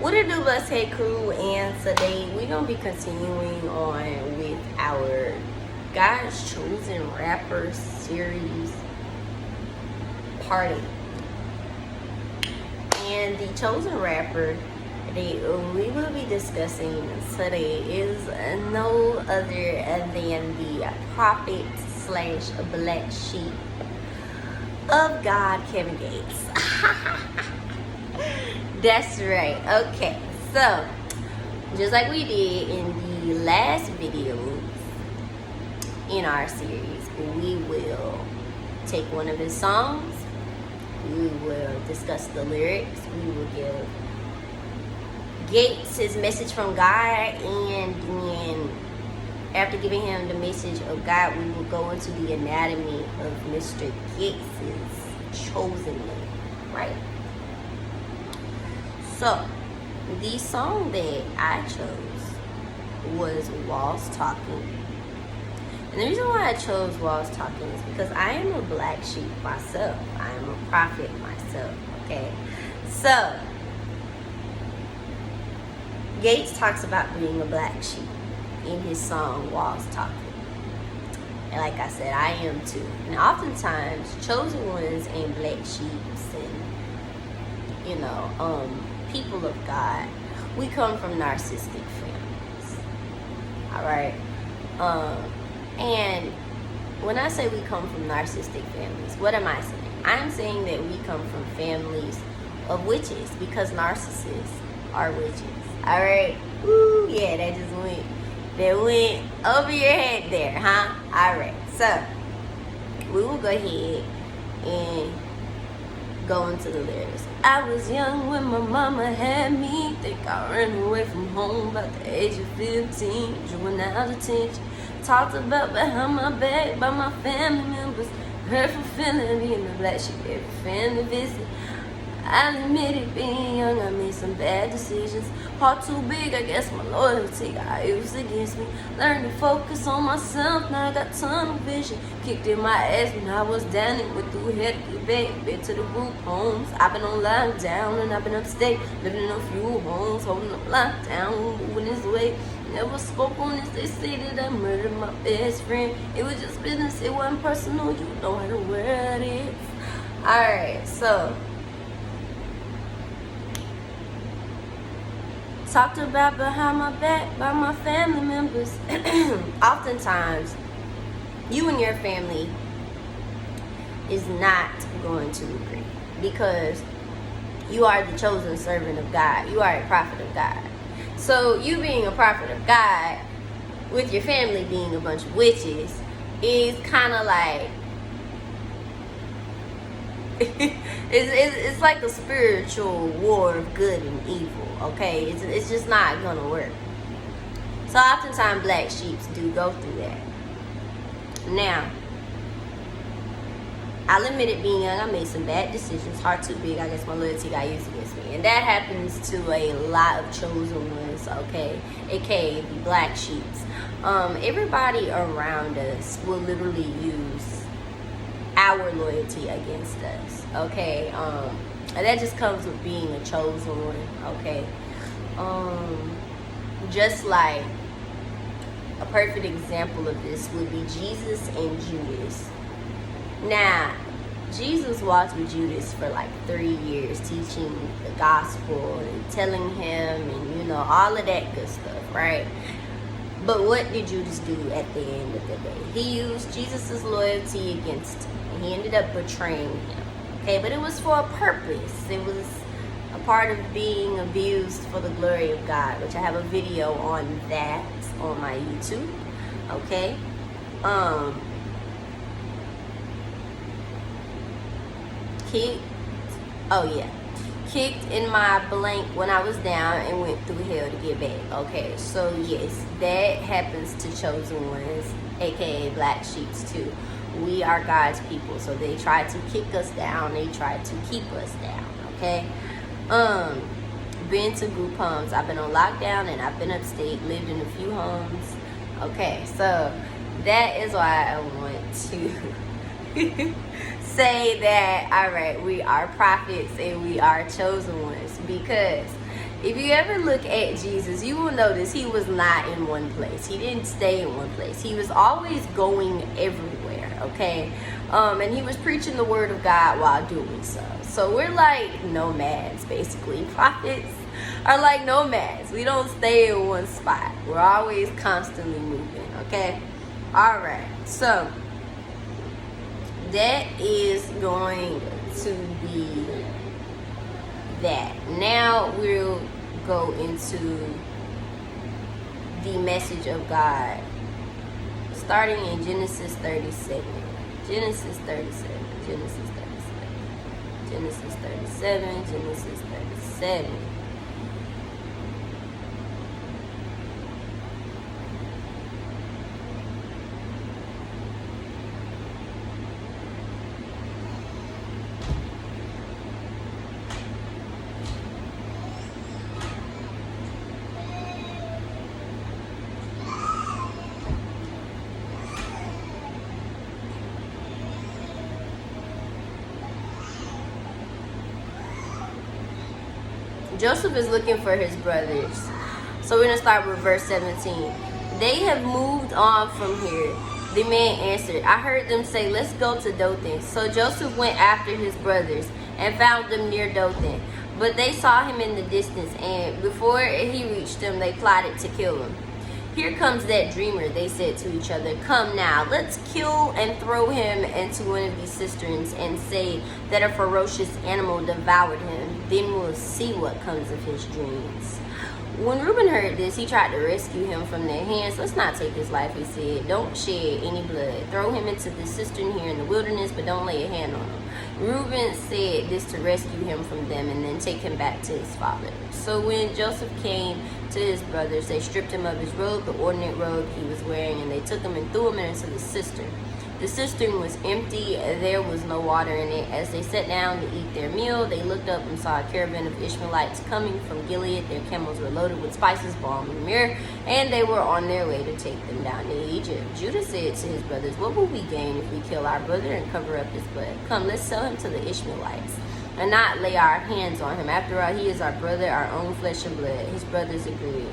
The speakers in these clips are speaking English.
What it do, Blessed Hey Crew? And today we're gonna be continuing on with our God's Chosen Rapper series, part 8. And the chosen rapper that we will be discussing today is no other than the prophet slash black sheep of God, Kevin Gates. That's right. Okay, so just like we did in the last videos in our series, we will take one of his songs, we will discuss the lyrics, we will give Gates his message from God, and then after giving him the message of God, we will go into the anatomy of Mr. Gates' chosen man, right? So, the song that I chose was Walls Talking. And the reason why I chose Walls Talking is because I am a black sheep myself. I am a prophet myself, okay? So, Gates talks about being a black sheep in his song Walls Talking. And like I said, I am too. And oftentimes, chosen ones and black sheeps and, people of God, we come from narcissistic families. Alright? And when I say we come from narcissistic families, what am I saying? I'm saying that we come from families of witches, because narcissists are witches. Alright? Ooh, yeah, that went over your head there, huh? Alright, so we will go ahead and go into the lyrics. I was young when my mama had me. Think I ran away from home about the age of 15. Juvenile detention. Talked about behind my back by my family members. Heard from feeling being a black sheep every family visit. I'll admit it, being young, I made some bad decisions. Heart too big, I guess my loyalty got used against me. Learned to focus on myself, now I got tunnel vision. Kicked in my ass when I was down and went through hell to get back. Been to the group homes, I've been on lockdown and I've been upstate. Living in a few homes, holding up lockdown, moving this way. Never spoke on this, they say that I murdered my best friend. It was just business, it wasn't personal, you know how the world is. Alright, so talked about behind my back by my family members. Oftentimes, you and your family is not going to agree, because you are the chosen servant of God. You are a prophet of God. So you being a prophet of God with your family being a bunch of witches is kind of like it's like a spiritual war of good and evil, okay? It's just not gonna work. So oftentimes black sheeps do go through that. Now, I'll admit it, being young, I made some bad decisions. Heart too big, I guess my loyalty got used against me. And that happens to a lot of chosen ones, okay? AKA the black sheeps. Everybody around us will literally use our loyalty against us, okay? And that just comes with being a chosen one, okay? Just like a perfect example of this would be Jesus and Judas. Now, Jesus walked with Judas for like 3 years, teaching the gospel and telling him and all of that good stuff, right? But what did Judas do at the end of the day? He used Jesus' loyalty against him. He ended up betraying him. Okay, but it was for a purpose. It was a part of being abused for the glory of God, which I have a video on that on my YouTube. Okay. Kicked in my blank when I was down and went through hell to get back. Okay, so yes, that happens to chosen ones, aka black sheeps too. We are God's people, so they try to kick us down, they try to keep us down, okay? Been to group homes, I've been on lockdown and I've been upstate, lived in a few homes. Okay, so that is why I want to say that, all right, we are prophets and we are chosen ones, because If you ever look at Jesus, you will notice he was not in one place. He didn't stay in one place. He was always going everywhere, okay? And he was preaching the word of God while doing so. So we're like nomads, basically. Prophets are like nomads. We don't stay in one spot. We're always constantly moving, okay? All right, so that is going to be that. Now we'll go into the message of God, starting in Genesis 37. Genesis 37. Genesis 37. Genesis 37. Genesis 37. Joseph is looking for his brothers. So we're going to start with verse 17. They have moved on from here. The man answered, I heard them say, let's go to Dothan. So Joseph went after his brothers and found them near Dothan. But they saw him in the distance, and before he reached them, they plotted to kill him. Here comes that dreamer, they said to each other. Come now, let's kill and throw him into one of these cisterns and say that a ferocious animal devoured him. Then we'll see what comes of his dreams. When Reuben heard this, he tried to rescue him from their hands. Let's not take his life, he said. Don't shed any blood. Throw him into the cistern here in the wilderness, but don't lay a hand on him. Reuben said this to rescue him from them and then take him back to his father. So when Joseph came to his brothers, they stripped him of his robe, the ornate robe he was wearing, and they took him and threw him into the cistern. The cistern was empty, there was no water in it. As they sat down to eat their meal, they looked up and saw a caravan of Ishmaelites coming from Gilead. Their camels were loaded with spices, balm, and myrrh, and they were on their way to take them down to Egypt. Judah said to his brothers, what will we gain if we kill our brother and cover up his blood? Come, let's sell him to the Ishmaelites and not lay our hands on him. After all, he is our brother, our own flesh and blood. His brothers agreed.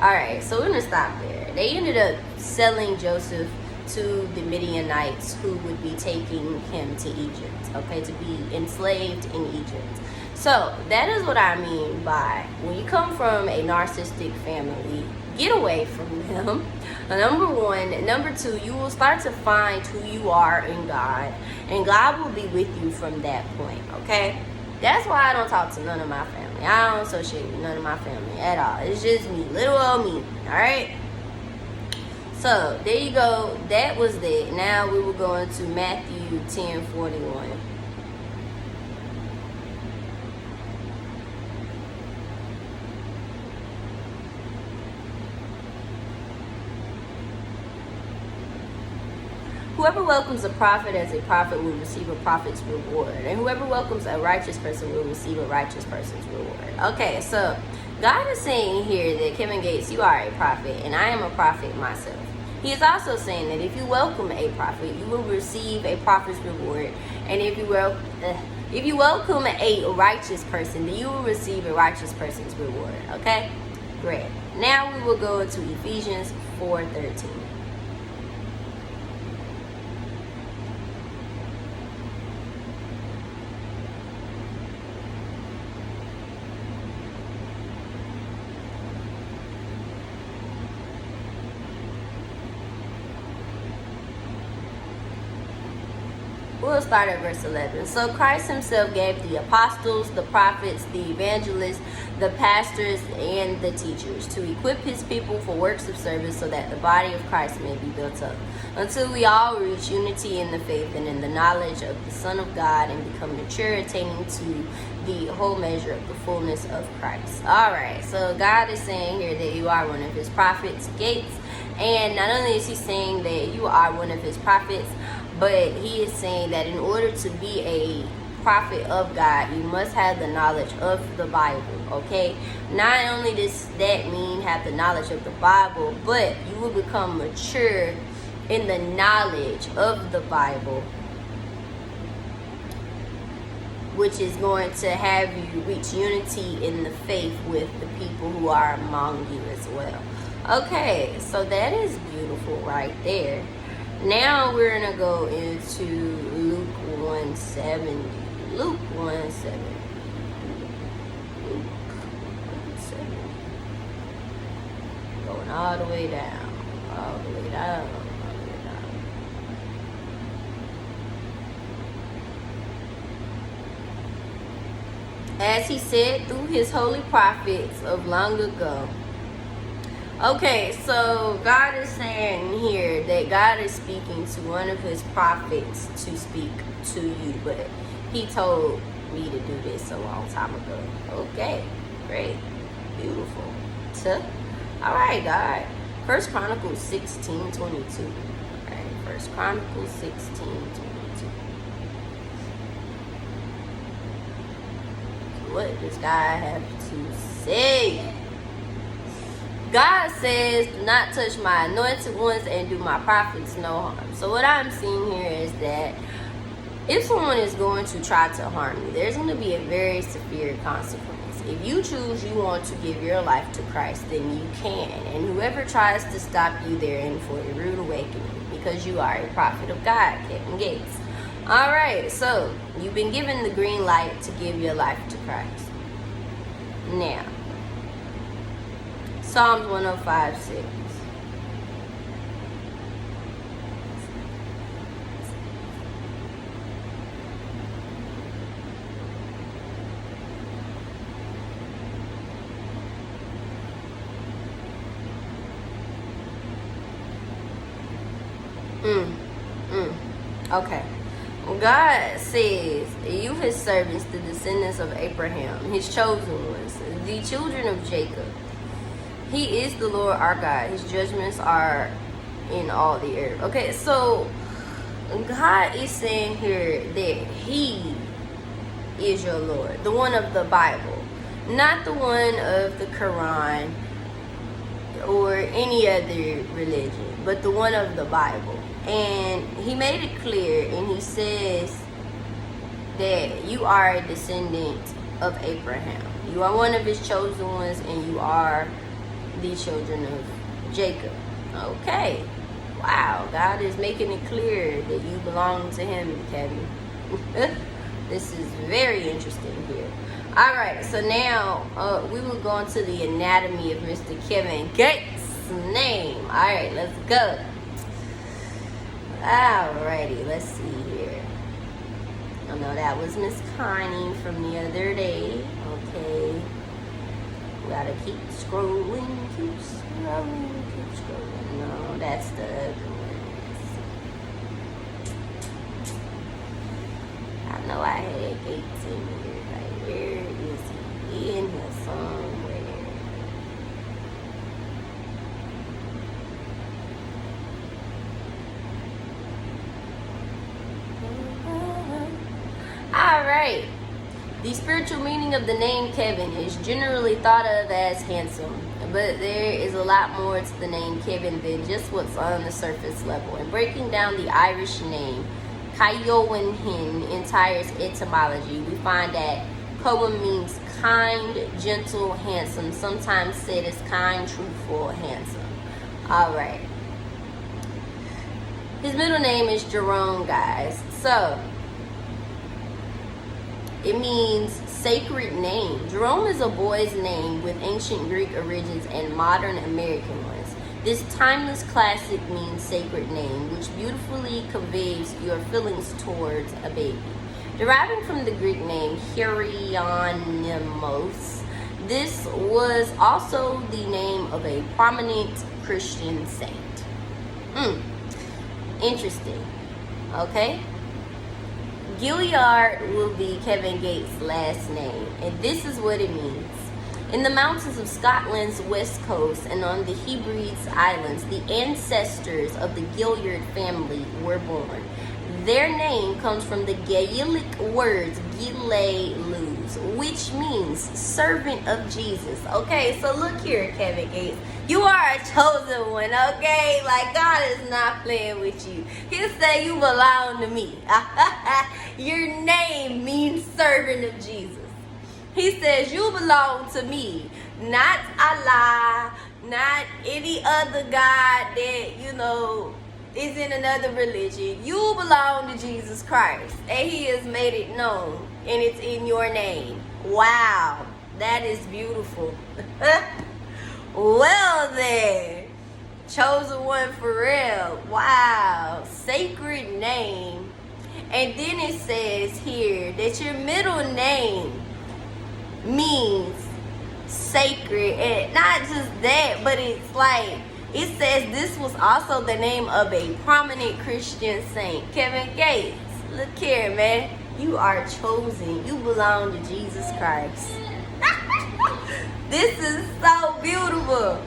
All right, so we're going to stop there. They ended up selling Joseph to the Midianites, who would be taking him to Egypt, okay, to be enslaved in Egypt. So that is what I mean by when you come from a narcissistic family, get away from them. Number one. Number two, you will start to find who you are in God, and God will be with you from that point, okay? That's why I don't talk to none of my family. I don't associate with none of my family at all. It's just me, little old me, all right? So there you go. That was that. Now we will go into Matthew 10:41. Whoever welcomes a prophet as a prophet will receive a prophet's reward, and whoever welcomes a righteous person will receive a righteous person's reward. Okay, so God is saying here that Kevin Gates, you are a prophet, and I am a prophet myself. He is also saying that if you welcome a prophet, you will receive a prophet's reward, and if you welcome a righteous person, then you will receive a righteous person's reward. Okay, great. Now we will go into Ephesians 4:13. We'll start at verse 11. So Christ himself gave the apostles, the prophets, the evangelists, the pastors, and the teachers to equip his people for works of service so that the body of Christ may be built up until we all reach unity in the faith and in the knowledge of the Son of God and become mature, attaining to the whole measure of the fullness of Christ. All right, so God is saying here that you are one of his prophets, Gates. And not only is he saying that you are one of his prophets, but he is saying that in order to be a prophet of God, you must have the knowledge of the Bible, okay? Not only does that mean have the knowledge of the Bible, but you will become mature in the knowledge of the Bible which is going to have you reach unity in the faith with the people who are among you as well. Okay, so that is beautiful right there. Now we're going to go into Luke 170. Luke 170. Luke 170. Going all the way down. All the way down. As he said through his holy prophets of long ago. Okay, so God is saying here that God is speaking to one of his prophets to speak to you, but he told me to do this a long time ago. Okay, great, beautiful. All right, God. 1 Chronicles 16:22. All right, 1 Chronicles 16:22. What does God have to say? God says, do not touch my anointed ones and do my prophets no harm. So what I'm seeing here is that if someone is going to try to harm you, there's going to be a very severe consequence. If you choose you want to give your life to Christ, then you can. And whoever tries to stop you, they're in for a rude awakening, because you are a prophet of God, Kevin Gates. All right, so you've been given the green light to give your life to Christ. Now, Psalms 105:6. Okay. God says, you his servants, the descendants of Abraham, his chosen ones, the children of Jacob. He is the Lord our God. His judgments are in all the earth. Okay, so God is saying here that he is your Lord, the one of the Bible, not the one of the Quran or any other religion, but the one of the Bible. And he made it clear, and he says that you are a descendant of Abraham. You are one of his chosen ones, and you are the children of Jacob. Okay. Wow. God is making it clear that you belong to him, Kevin. This is very interesting here. All right. So now we will go into the anatomy of Mr. Kevin Gates' name. All right. Let's go. Alrighty, let's see here. I know that was Miss Connie from the other day. Okay. We gotta keep scrolling, keep scrolling, keep scrolling. No, that's the other one. I know I had Gates in here. Like, where is he? In here somewhere. Alright, the spiritual meaning of the name Kevin is generally thought of as handsome, but there is a lot more to the name Kevin than just what's on the surface level. And breaking down the Irish name, Caoimhin entire etymology, we find that Cohen means kind, gentle, handsome, sometimes said as kind, truthful, handsome. Alright. His middle name is Jerome, guys. So, it means sacred name. Jerome is a boy's name with ancient Greek origins and modern American ones. This timeless classic means sacred name, which beautifully conveys your feelings towards a baby. Deriving from the Greek name Hieronymus, this was also the name of a prominent Christian saint. Interesting. Okay? Gilliard will be Kevin Gates' last name, and this is what it means. In the mountains of Scotland's west coast and on the Hebrides Islands, the ancestors of the Gilliard family were born. Their name comes from the Gaelic words Gile Lu, Jews, which means servant of Jesus. Okay, so look here, Kevin Gates. You are a chosen one, okay? Like, God is not playing with you. He'll say you belong to me. Your name means servant of Jesus. He says you belong to me, not Allah, not any other God that, is in another religion. You belong to Jesus Christ, and He has made it known, and it's in your name. Wow, that is beautiful. Well then, chosen one for real. Wow, sacred name. And then it says here that your middle name means sacred, and not just that, but it's like, it says this was also the name of a prominent Christian saint, Kevin Gates. Look here, man. You are chosen. You belong to Jesus Christ. This is so beautiful.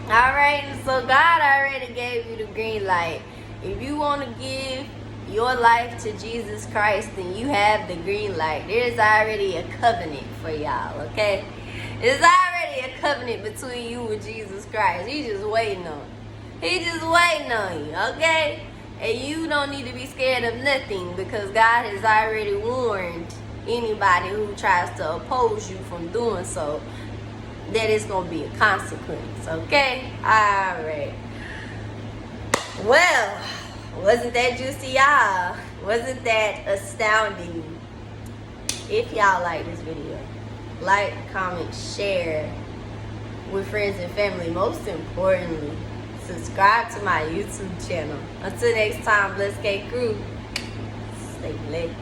Alright, so God already gave you the green light. If you want to give your life to Jesus Christ, then you have the green light. There's already a covenant for y'all, okay? There's already a covenant between you and Jesus Christ. He's just waiting on you. He's just waiting on you, okay? And you don't need to be scared of nothing, because God has already warned anybody who tries to oppose you from doing so that it's going to be a consequence, okay? Alright. Well, wasn't that juicy, y'all? Wasn't that astounding? If y'all like this video, like, comment, share with friends and family. Most importantly, subscribe to my YouTube channel. Until next time, Blessed K Crew, stay blessed.